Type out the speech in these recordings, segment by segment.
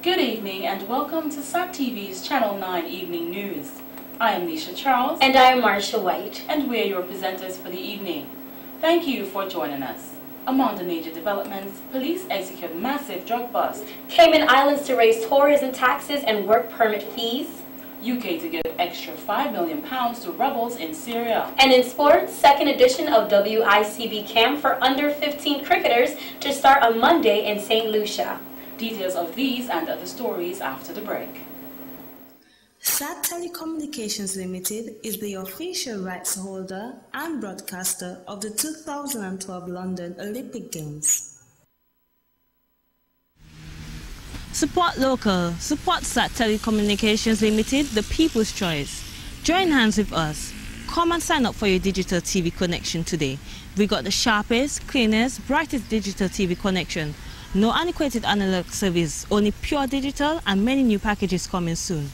Good evening and welcome to SAT TV's Channel 9 Evening News. I am Nisha Charles. And I am Marsha White. And we are your presenters for the evening. Thank you for joining us. Among the major developments, police execute massive drug bust. Cayman Islands to raise tourism taxes and work permit fees. UK to give extra £5 million to rebels in Syria. And in sports, second edition of WICB camp for under 15 cricketers to start on Monday in St. Lucia. Details of these and other stories after the break. SAT Telecommunications Ltd is the official rights holder and broadcaster of the 2012 London Olympic Games. Support local, support SAT Telecommunications Ltd, the people's choice. Join hands with us. Come and sign up for your digital TV connection today. We got the sharpest, cleanest, brightest digital TV connection. No antiquated analog service, only pure digital and many new packages coming soon.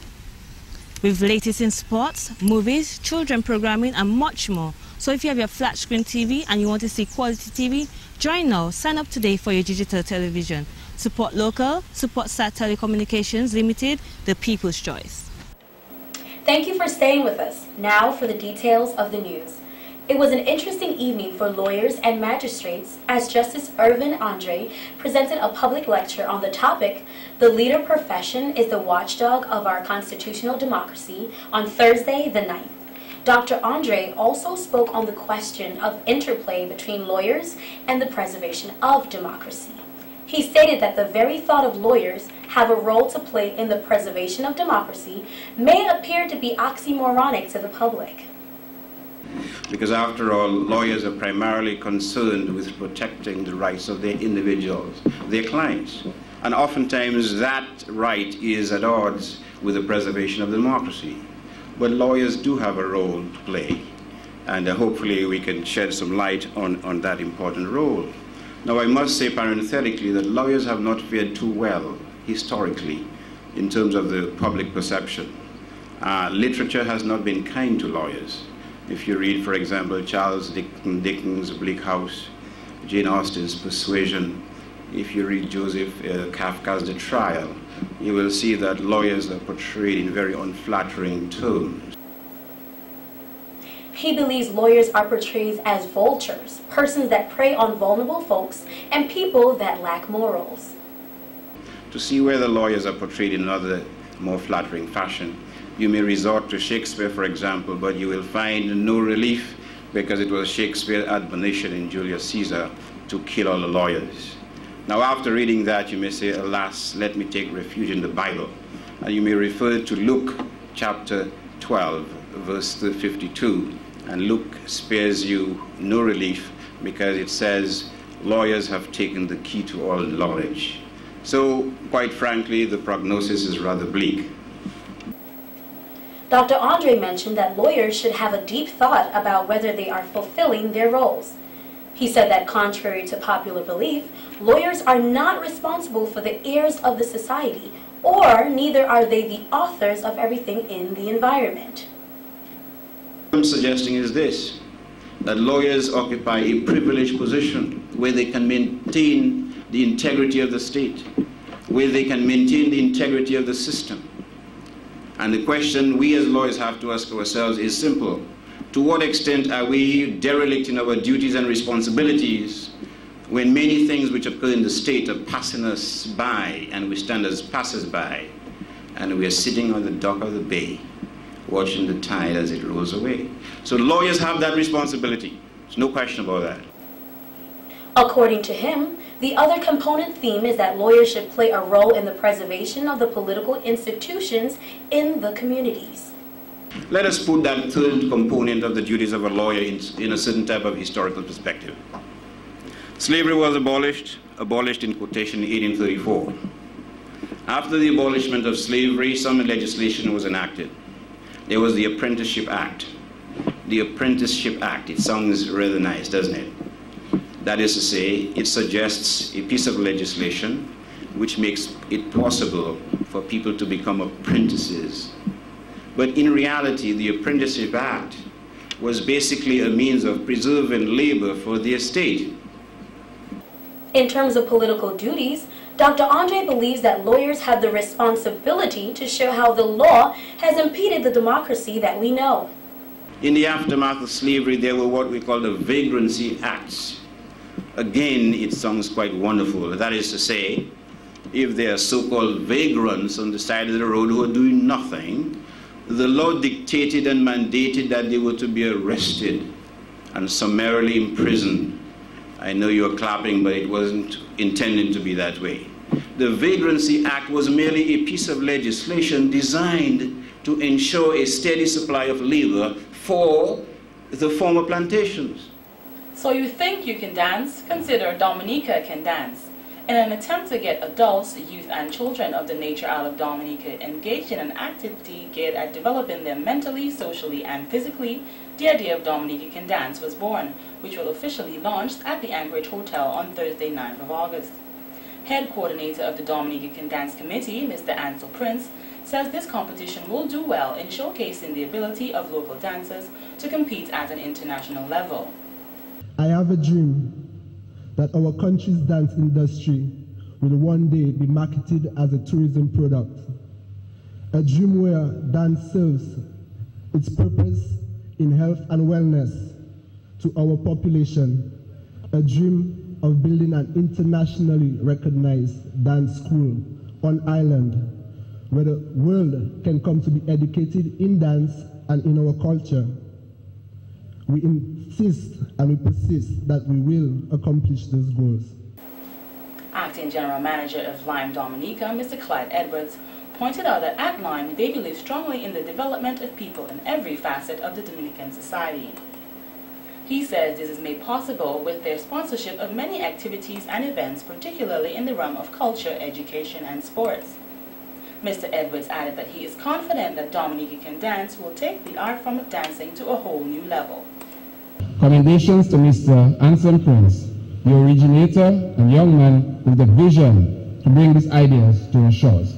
With latest in sports, movies, children programming and much more. So if you have your flat screen TV and you want to see quality TV, join now. Sign up today for your digital television. Support local, support SAT Telecommunications Ltd, the people's choice. Thank you for staying with us. Now for the details of the news. It was an interesting evening for lawyers and magistrates as Justice Irvin Andre presented a public lecture on the topic, "The Leader Profession is the Watchdog of Our Constitutional Democracy," on Thursday the 9th. Dr. Andre also spoke on the question of interplay between lawyers and the preservation of democracy. He stated that the very thought of lawyers have a role to play in the preservation of democracy may appear to be oxymoronic to the public. Because after all, lawyers are primarily concerned with protecting the rights of their individuals, their clients. And oftentimes that right is at odds with the preservation of democracy. But lawyers do have a role to play, and hopefully we can shed some light on that important role. Now I must say parenthetically that lawyers have not fared too well historically in terms of the public perception. Literature has not been kind to lawyers. If you read, for example, Charles Dickens' Bleak House, Jane Austen's Persuasion, if you read Joseph Kafka's The Trial, you will see that lawyers are portrayed in very unflattering terms. He believes lawyers are portrayed as vultures, persons that prey on vulnerable folks and people that lack morals. To see whether lawyers are portrayed in another more flattering fashion, you may resort to Shakespeare, for example, but you will find no relief because it was Shakespeare's admonition in Julius Caesar to kill all the lawyers. Now, after reading that, you may say, alas, let me take refuge in the Bible. And you may refer to Luke chapter 12, verse 52. And Luke spares you no relief because it says, lawyers have taken the key to all knowledge. So, quite frankly, the prognosis is rather bleak. Dr. Andre mentioned that lawyers should have a deep thought about whether they are fulfilling their roles. He said that contrary to popular belief, lawyers are not responsible for the errors of the society, or neither are they the authors of everything in the environment. What I'm suggesting is this, that lawyers occupy a privileged position where they can maintain the integrity of the state, where they can maintain the integrity of the system. And the question we as lawyers have to ask ourselves is simple. To what extent are we derelict in our duties and responsibilities when many things which occur in the state are passing us by and we stand as passers-by and we are sitting on the dock of the bay watching the tide as it rolls away? So lawyers have that responsibility. There's no question about that. According to him, the other component theme is that lawyers should play a role in the preservation of the political institutions in the communities. Let us put that third component of the duties of a lawyer in a certain type of historical perspective. Slavery was abolished in quotation in 1834. After the abolishment of slavery, some legislation was enacted. There was the Apprenticeship Act. The Apprenticeship Act, it sounds rather nice, doesn't it? That is to say, it suggests a piece of legislation which makes it possible for people to become apprentices. But in reality, the Apprenticeship Act was basically a means of preserving labor for the estate. In terms of political duties, Dr. Andre believes that lawyers have the responsibility to show how the law has impeded the democracy that we know. In the aftermath of slavery, there were what we call the vagrancy acts. Again, it sounds quite wonderful. That is to say, if there are so-called vagrants on the side of the road who are doing nothing, the law dictated and mandated that they were to be arrested and summarily imprisoned. I know you're clapping, but it wasn't intended to be that way. The Vagrancy Act was merely a piece of legislation designed to ensure a steady supply of labor for the former plantations. So you think you can dance? Consider Dominica can dance. In an attempt to get adults, youth and children of the nature Isle of Dominica engaged in an activity geared at developing them mentally, socially and physically, the idea of Dominica Can Dance was born, which will officially launch at the Anchorage Hotel on Thursday, 9th of August. Head coordinator of the Dominica Can Dance Committee, Mr. Ansel Prince, says this competition will do well in showcasing the ability of local dancers to compete at an international level. I have a dream that our country's dance industry will one day be marketed as a tourism product. A dream where dance serves its purpose in health and wellness to our population. A dream of building an internationally recognized dance school on island where the world can come to be educated in dance and in our culture. We insist and we persist that we will accomplish those goals. Acting General Manager of Lime Dominica, Mr. Clyde Edwards, pointed out that at Lime they believe strongly in the development of people in every facet of the Dominican society. He says this is made possible with their sponsorship of many activities and events, particularly in the realm of culture, education and sports. Mr. Edwards added that he is confident that Dominica Can Dance will take the art form of dancing to a whole new level. Commendations to Mr. Ansel Prince, the originator and young man with the vision to bring these ideas to our shores.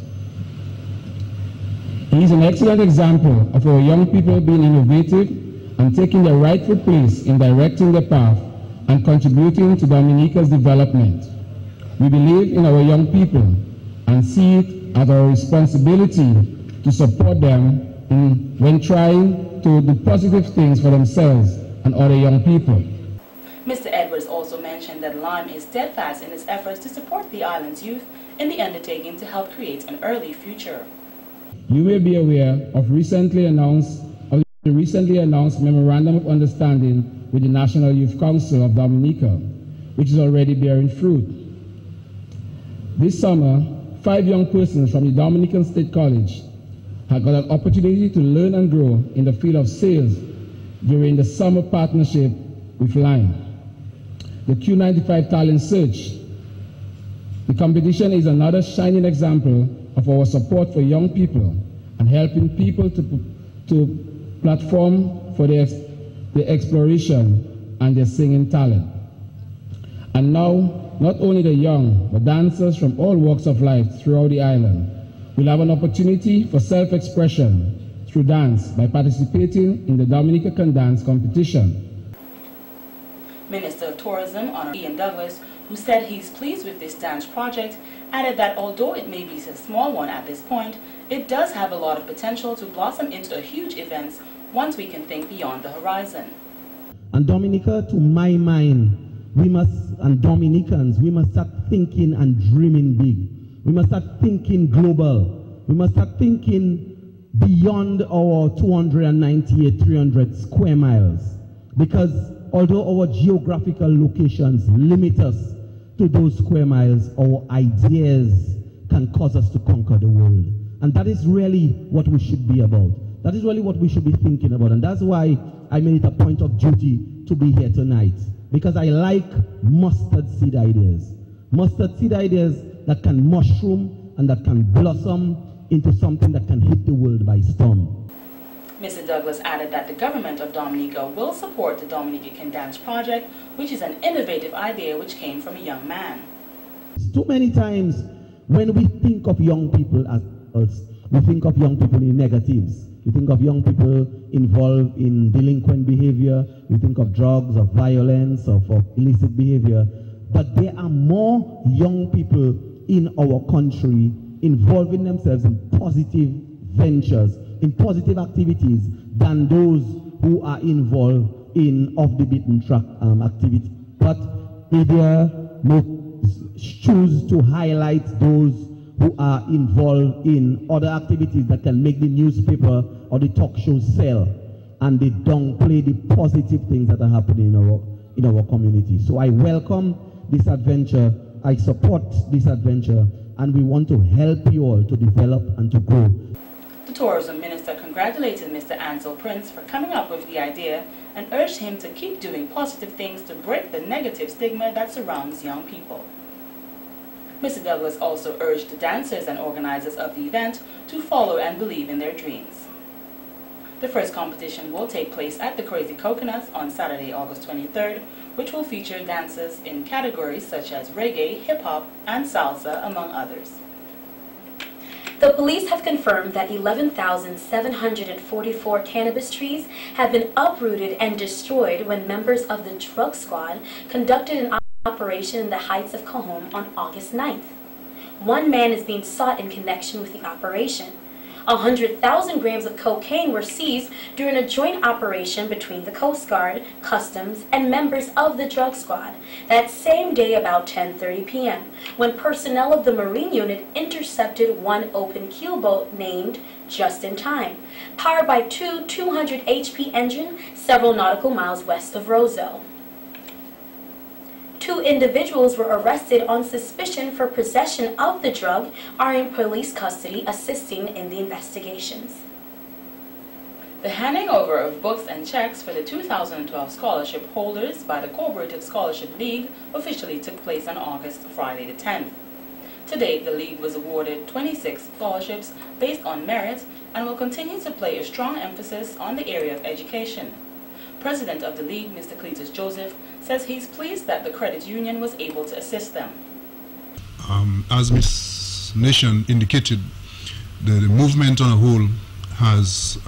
He is an excellent example of our young people being innovative and taking their rightful place in directing the path and contributing to Dominica's development. We believe in our young people and see it as our responsibility to support them when trying to do positive things for themselves and other young people. Mr. Edwards also mentioned that Lime is steadfast in its efforts to support the island's youth in the undertaking to help create an early future. You may be aware of the recently announced Memorandum of Understanding with the National Youth Council of Dominica, which is already bearing fruit. This summer, 5 young persons from the Dominican State College had got an opportunity to learn and grow in the field of sales during the summer partnership with Lime. The Q95 Talent Search. The competition is another shining example of our support for young people and helping people to platform for their exploration and their singing talent. And now, not only the young, but dancers from all walks of life throughout the island will have an opportunity for self-expression through dance by participating in the Dominica Can Dance competition. Minister of Tourism, Honorable Ian Douglas, who said he's pleased with this dance project, added that although it may be a small one at this point, it does have a lot of potential to blossom into a huge event once we can think beyond the horizon. And Dominica, to my mind, and Dominicans, we must start thinking and dreaming big. We must start thinking global. We must start thinking beyond our 298, 300 square miles. Because although our geographical locations limit us to those square miles, our ideas can cause us to conquer the world. And that is really what we should be about. That is really what we should be thinking about. And that's why I made it a point of duty to be here tonight. Because I like mustard seed ideas. Mustard seed ideas that can mushroom and that can blossom into something that can hit the world by storm. Mr. Douglas added that the government of Dominica will support the Dominica Can Dance project, which is an innovative idea which came from a young man. Too many times when we think of young people as us, we think of young people in negatives. We think of young people involved in delinquent behavior. We think of drugs, of violence, of illicit behavior. But there are more young people in our country involving themselves in positive ventures, in positive activities, than those who are involved in off-the-beaten-track activity. But media may choose to highlight those who are involved in other activities that can make the newspaper or the talk show sell, and they downplay the positive things that are happening in our community. So I welcome this adventure, I support this adventure, and we want to help you all to develop and to grow. The Tourism Minister congratulated Mr. Ansel Prince for coming up with the idea and urged him to keep doing positive things to break the negative stigma that surrounds young people. Mr. Douglas also urged the dancers and organizers of the event to follow and believe in their dreams. The first competition will take place at the Crazy Coconuts on Saturday, August 23rd, which will feature dances in categories such as reggae, hip-hop, and salsa, among others. The police have confirmed that 11,744 cannabis trees have been uprooted and destroyed when members of the drug squad conducted an operation in the Heights of Cajon on August 9th. One man is being sought in connection with the operation. 100,000 grams of cocaine were seized during a joint operation between the Coast Guard, Customs, and members of the drug squad that same day about 10:30 p.m. when personnel of the Marine Unit intercepted one open keelboat named Just in Time, powered by two 200 HP engines several nautical miles west of Roselle. 2 individuals were arrested on suspicion for possession of the drug, are in police custody assisting in the investigations. The handing over of books and checks for the 2012 scholarship holders by the Cooperative Scholarship League officially took place on Friday the 10th. To date, the League was awarded 26 scholarships based on merit and will continue to play a strong emphasis on the area of education. President of the League, Mr. Cletus Joseph, says he's pleased that the credit union was able to assist them. As Ms. Nation indicated, the movement on a whole has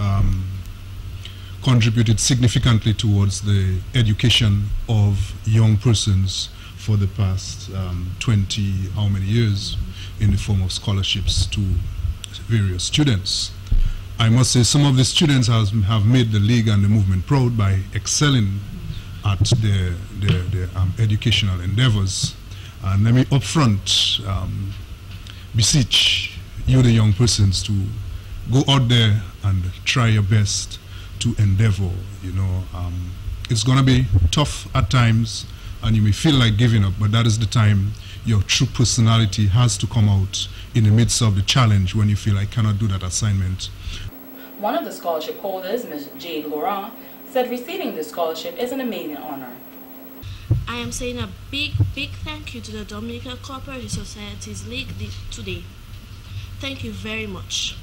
contributed significantly towards the education of young persons for the past 20 how many years in the form of scholarships to various students. I must say some of the students have made the League and the movement proud by excelling at their educational endeavors. And let me upfront beseech you, the young persons, to go out there and try your best to endeavor. You know, it's going to be tough at times, and you may feel like giving up, but that is the time your true personality has to come out in the midst of the challenge when you feel I cannot do that assignment. One of the scholarship holders, Ms. Jade Laurent, said receiving this scholarship is an amazing honor. I am saying a big thank you to the Dominica Cooperative Societies League today. Thank you very much.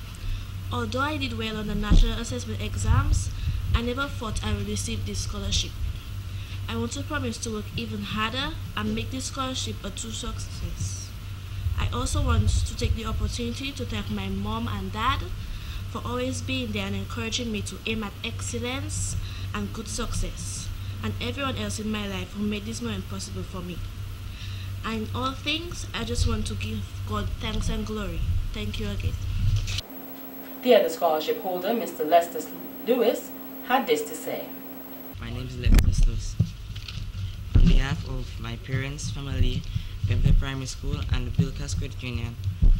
Although I did well on the national assessment exams, I never thought I would receive this scholarship. I want to promise to work even harder and make this scholarship a true success. I also want to take the opportunity to thank my mom and dad for always being there and encouraging me to aim at excellence and good success, and everyone else in my life who made this moment possible for me. And in all things, I just want to give God thanks and glory. Thank you again. The other scholarship holder, Mr. Lester Lewis, had this to say. My name is Lester Lewis. On behalf of my parents, family, Bembe Primary School and the Bilkas Credit Union,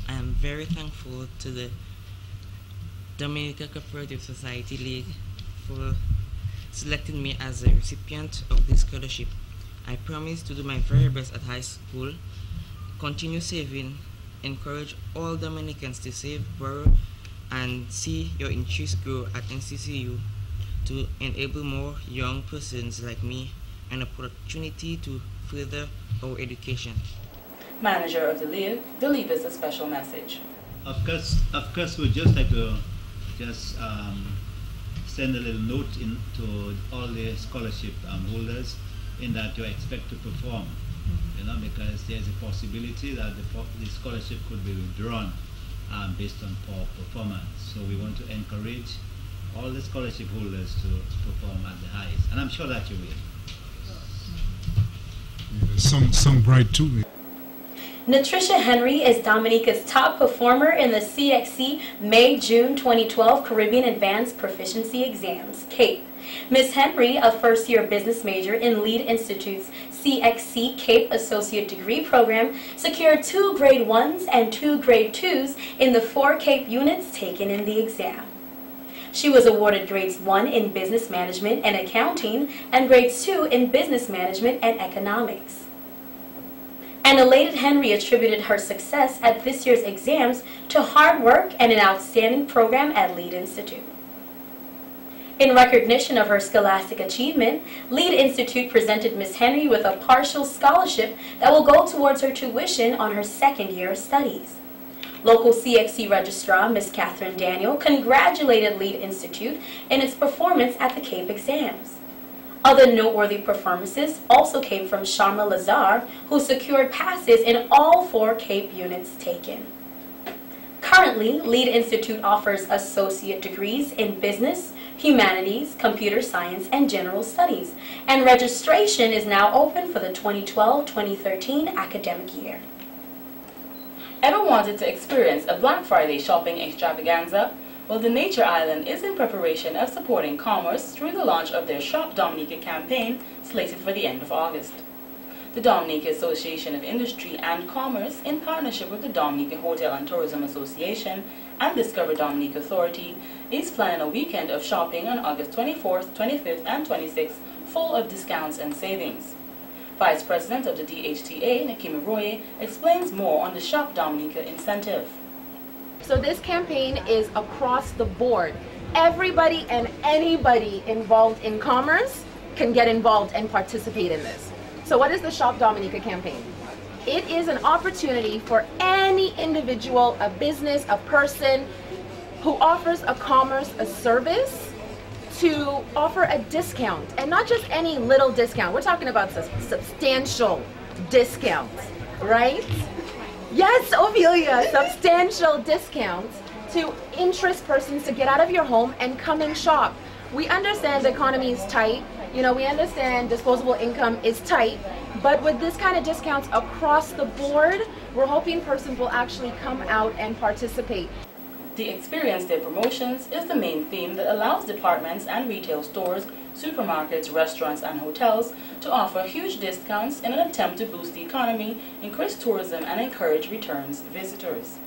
I am very thankful to the Dominica Cooperative Society League for selecting me as a recipient of this scholarship. I promise to do my very best at high school, continue saving, encourage all Dominicans to save, borrow, and see your interest grow at NCCU to enable more young persons like me an opportunity to further our education. Manager of the League delivers a special message. Of course, we'd just like to send a little note to all the scholarship holders in that you expect to perform, you know, because there's a possibility that the scholarship could be withdrawn based on poor performance. So we want to encourage all the scholarship holders to perform at the highest, and I'm sure that you will. Some bright too. Natricia Henry is Dominica's top performer in the CXC May-June 2012 Caribbean Advanced Proficiency Exams, CAPE. Ms. Henry, a first-year business major in Lead Institute's CXC CAPE Associate Degree Program, secured 2 Grade 1s and 2 Grade 2s in the 4 CAPE units taken in the exam. She was awarded Grades 1 in Business Management and Accounting and Grades 2 in Business Management and Economics. An elated Henry attributed her success at this year's exams to hard work and an outstanding program at Lead Institute. In recognition of her scholastic achievement, Lead Institute presented Ms. Henry with a partial scholarship that will go towards her tuition on her second year of studies. Local CXC Registrar, Ms. Catherine Daniel, congratulated Lead Institute in its performance at the CAPE exams. Other noteworthy performances also came from Sharma Lazar, who secured passes in all 4 CAPE units taken. Currently, Lead Institute offers associate degrees in business, humanities, computer science, and general studies, and registration is now open for the 2012-2013 academic year. Ever wanted to experience a Black Friday shopping extravaganza? Well, the Nature Island is in preparation of supporting commerce through the launch of their Shop Dominica campaign slated for the end of August. The Dominica Association of Industry and Commerce, in partnership with the Dominica Hotel and Tourism Association and Discover Dominica Authority, is planning a weekend of shopping on August 24th, 25th, and 26th, full of discounts and savings. Vice President of the DHTA, Nakima Roye, explains more on the Shop Dominica incentive. So this campaign is across the board. Everybody and anybody involved in commerce can get involved and participate in this. So what is the Shop Dominica campaign? It is an opportunity for any individual, a business, a person who offers a commerce, a service, to offer a discount, and not just any little discount. We're talking about substantial discounts, right? Yes, Ophelia, substantial discounts to interest persons to get out of your home and come and shop. We understand the economy is tight. You know, we understand disposable income is tight, but with this kind of discounts across the board, we're hoping persons will actually come out and participate. The Experience Day promotions is the main theme that allows departments and retail stores, supermarkets, restaurants, and hotels to offer huge discounts in an attempt to boost the economy, increase tourism, and encourage returns visitors.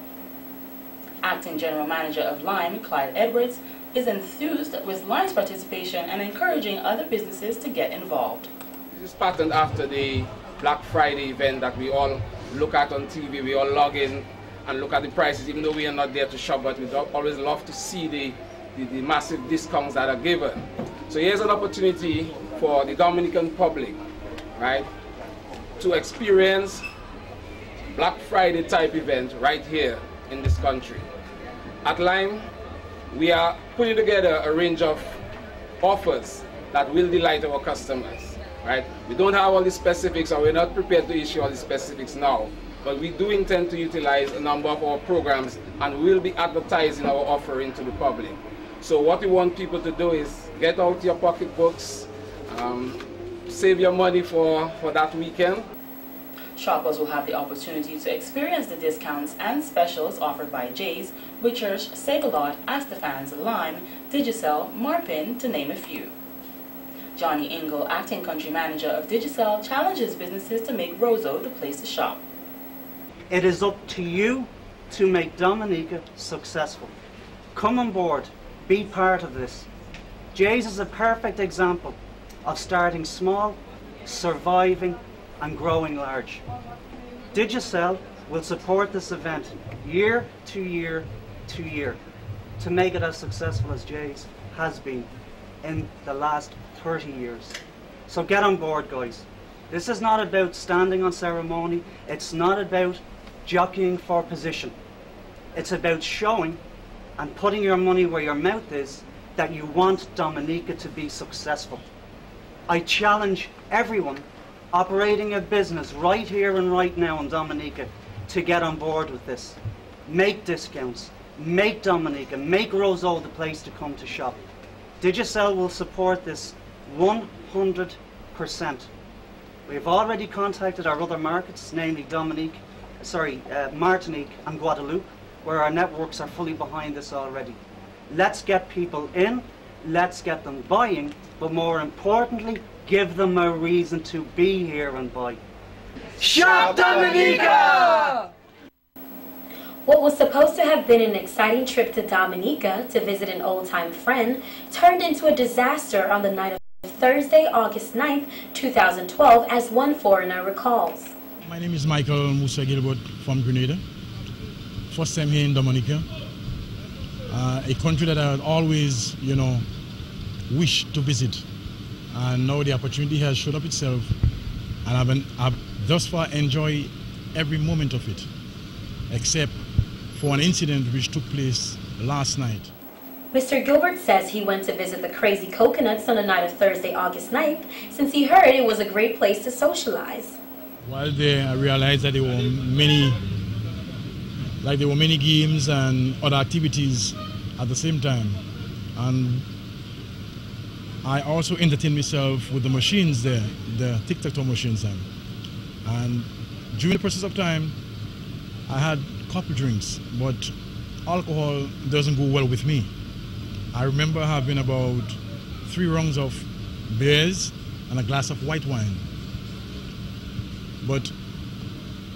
Acting General Manager of Lime, Clyde Edwards, is enthused with Lime's participation and encouraging other businesses to get involved. This is patterned after the Black Friday event that we all look at on TV. We all log in and look at the prices, even though we are not there to shop, but we always love to see the massive discounts that are given. So here's an opportunity for the Dominican public, right, to experience Black Friday type event right here in this country. At Lime, we are putting together a range of offers that will delight our customers, right? We don't have all the specifics, or we're not prepared to issue all the specifics now, but we do intend to utilize a number of our programs, and we'll be advertising our offering to the public. So what we want people to do is get out your pocketbooks, save your money for that weekend. Shoppers will have the opportunity to experience the discounts and specials offered by Jay's, Witchers, Save-A-Lot, Astafans, Lime, Digicel, Marpin, to name a few. Johnny Ingle, Acting Country Manager of Digicel, challenges businesses to make Roseau the place to shop. It is up to you to make Dominica successful. Come on board, be part of this. Jay's is a perfect example of starting small, surviving, and growing large. Digicel will support this event year to year to year to make it as successful as Jay's has been in the last 30 years. So get on board, guys. This is not about standing on ceremony. It's not about jockeying for position. It's about showing and putting your money where your mouth is that you want Dominica to be successful. I challenge everyone operating a business right here and right now in Dominica to get on board with this. Make discounts, make Dominica, make Roseau the place to come to shop. Digicel will support this 100%. We've already contacted our other markets, namely Dominique Martinique and Guadeloupe, where our networks are fully behind this already. Let's get people in, let's get them buying, but more importantly, give them a reason to be here and buy. Shop Dominica! What was supposed to have been an exciting trip to Dominica to visit an old-time friend turned into a disaster on the night of Thursday, August 9th, 2012, as one foreigner recalls. My name is Michael Musa Gilbert from Grenada. First time here in Dominica. A country that I had always, wished to visit. And now the opportunity has showed up itself. And I've thus far enjoyed every moment of it, except for an incident which took place last night. Mr. Gilbert says he went to visit the Crazy Coconuts on the night of Thursday, August 9th, since he heard it was a great place to socialize. While there, I realized that there were many games and other activities at the same time. And I also entertained myself with the machines there, the tic-tac-toe machines. And during the process of time, I had a couple drinks, but alcohol doesn't go well with me. I remember having about 3 rounds of beers and a glass of white wine. But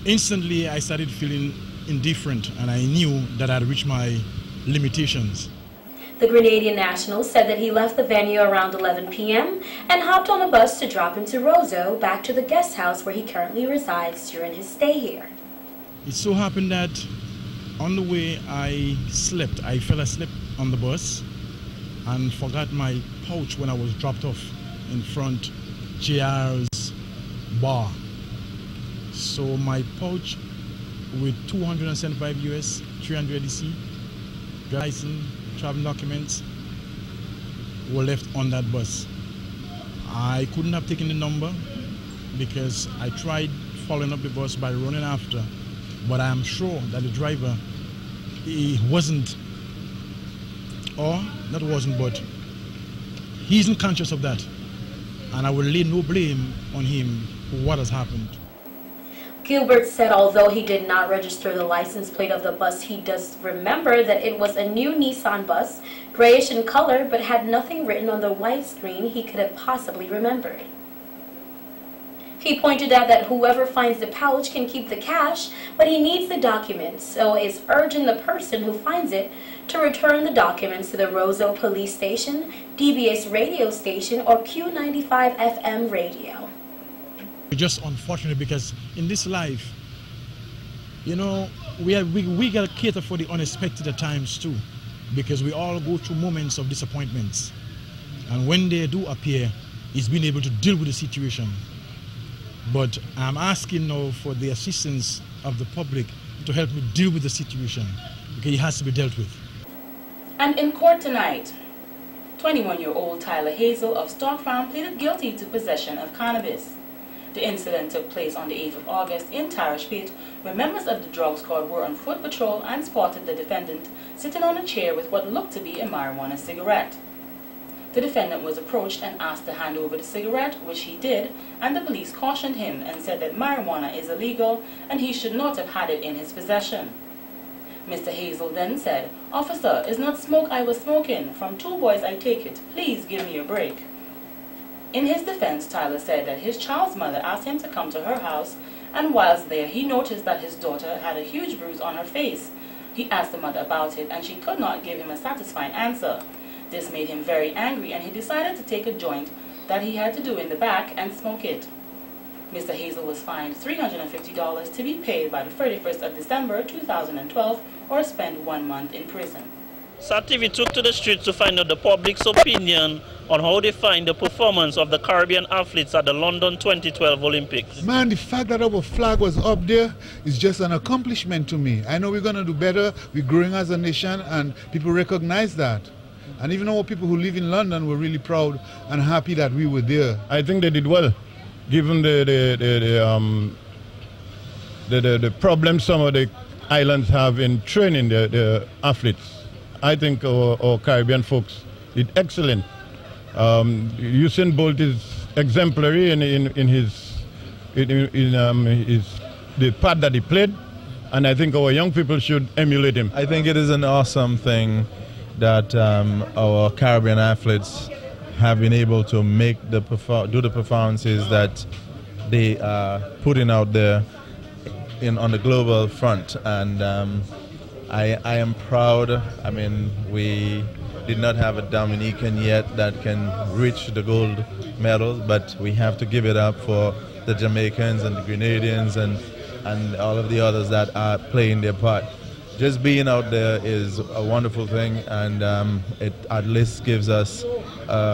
instantly I started feeling indifferent, and I knew that I had reached my limitations. The Grenadian national said that he left the venue around 11 p.m. and hopped on a bus to drop into Roseau, back to the guest house where he currently resides during his stay here. It so happened that on the way I slept. I fell asleep on the bus and forgot my pouch when I was dropped off in front JR's bar. So my pouch with 275 US, 300 EC, license, travel documents were left on that bus. I couldn't have taken the number because I tried following up the bus by running after, but I am sure that the driver, he wasn't, or not wasn't, but he isn't conscious of that. And I will lay no blame on him for what has happened. Gilbert said although he did not register the license plate of the bus, he does remember that it was a new Nissan bus, grayish in color, but had nothing written on the white screen he could have possibly remembered. He pointed out that whoever finds the pouch can keep the cash, but he needs the documents, so is urging the person who finds it to return the documents to the Roseau Police Station, DBS radio station, or Q95 FM radio. It's just unfortunate because in this life, we got to cater for the unexpected at times too, because we all go through moments of disappointments. And when they do appear, it's being able to deal with the situation. But I'm asking now for the assistance of the public to help me deal with the situation, because it has to be dealt with. And in court tonight, 21-year-old Tyler Hazel of Stock Farm pleaded guilty to possession of cannabis. The incident took place on the 8th of August in Tarish Pit, where members of the drug squad were on foot patrol and spotted the defendant sitting on a chair with what looked to be a marijuana cigarette. The defendant was approached and asked to hand over the cigarette, which he did, and the police cautioned him and said that marijuana is illegal and he should not have had it in his possession. Mr. Hazel then said, "Officer, it's not smoke I was smoking. From 2 boys I take it. Please give me a break." In his defense, Tyler said that his child's mother asked him to come to her house, and whilst there he noticed that his daughter had a huge bruise on her face. He asked the mother about it, and she could not give him a satisfying answer. This made him very angry, and he decided to take a joint that he had to do in the back and smoke it. Mr. Hazel was fined $350 to be paid by the 31st of December 2012 or spend 1 month in prison. SAT-TV took to the streets to find out the public's opinion on how they find the performance of the Caribbean athletes at the London 2012 Olympics. Man, the fact that our flag was up there is just an accomplishment to me. I know we're going to do better. We're growing as a nation and people recognize that. And even our people who live in London were really proud and happy that we were there. I think they did well, given the problems some of the islands have in training the athletes. I think our Caribbean folks did excellent. Usain Bolt is exemplary in the part that he played. and I think our young people should emulate him. I think it is an awesome thing that our Caribbean athletes have been able to make do the performances that they are putting out there on the global front, and I am proud. I mean, we did not have a Dominican yet that can reach the gold medal, but we have to give it up for the Jamaicans and the Grenadians and all of the others that are playing their part. Just being out there is a wonderful thing, and it at least gives us,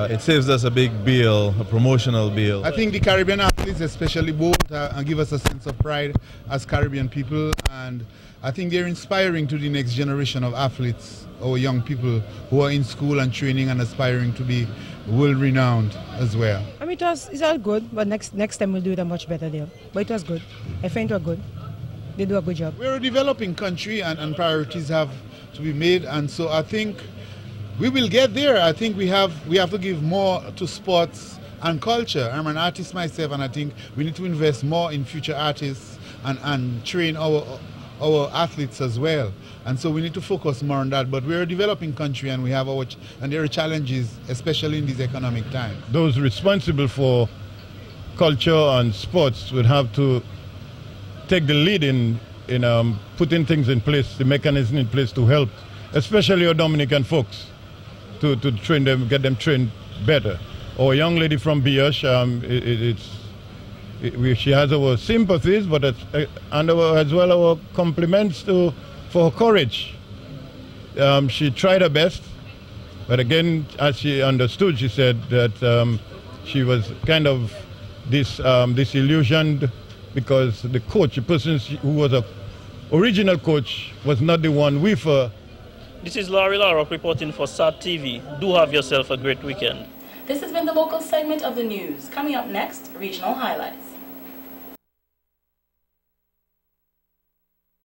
it saves us a big bill, a promotional bill. I think the Caribbean athletes especially both and give us a sense of pride as Caribbean people, and I think they're inspiring to the next generation of athletes, our young people who are in school and training and aspiring to be world-renowned as well. I mean, it's all good, but next time we'll do it a much better deal. But it was good. I find it was good. They do a good job. We're a developing country, and priorities have to be made, and so I think we will get there. I think we have to give more to sports and culture. I'm an artist myself, and I think we need to invest more in future artists and train our athletes as well. And so we need to focus more on that. But we're a developing country, and we have and there are challenges, especially in these economic times. Those responsible for culture and sports would have to take the lead in putting things in place, the mechanism in place to help, especially our Dominican folks, to train them, get them trained better. Our young lady from Biosh, she has our sympathies, but and as well our compliments for her courage. She tried her best, but again, as she understood, she said that she was kind of disillusioned because the coach, the person who was an original coach, was not the one with her. This is Larry Larrock reporting for SAT TV. Do have yourself a great weekend. This has been the local segment of the news. Coming up next, regional highlights.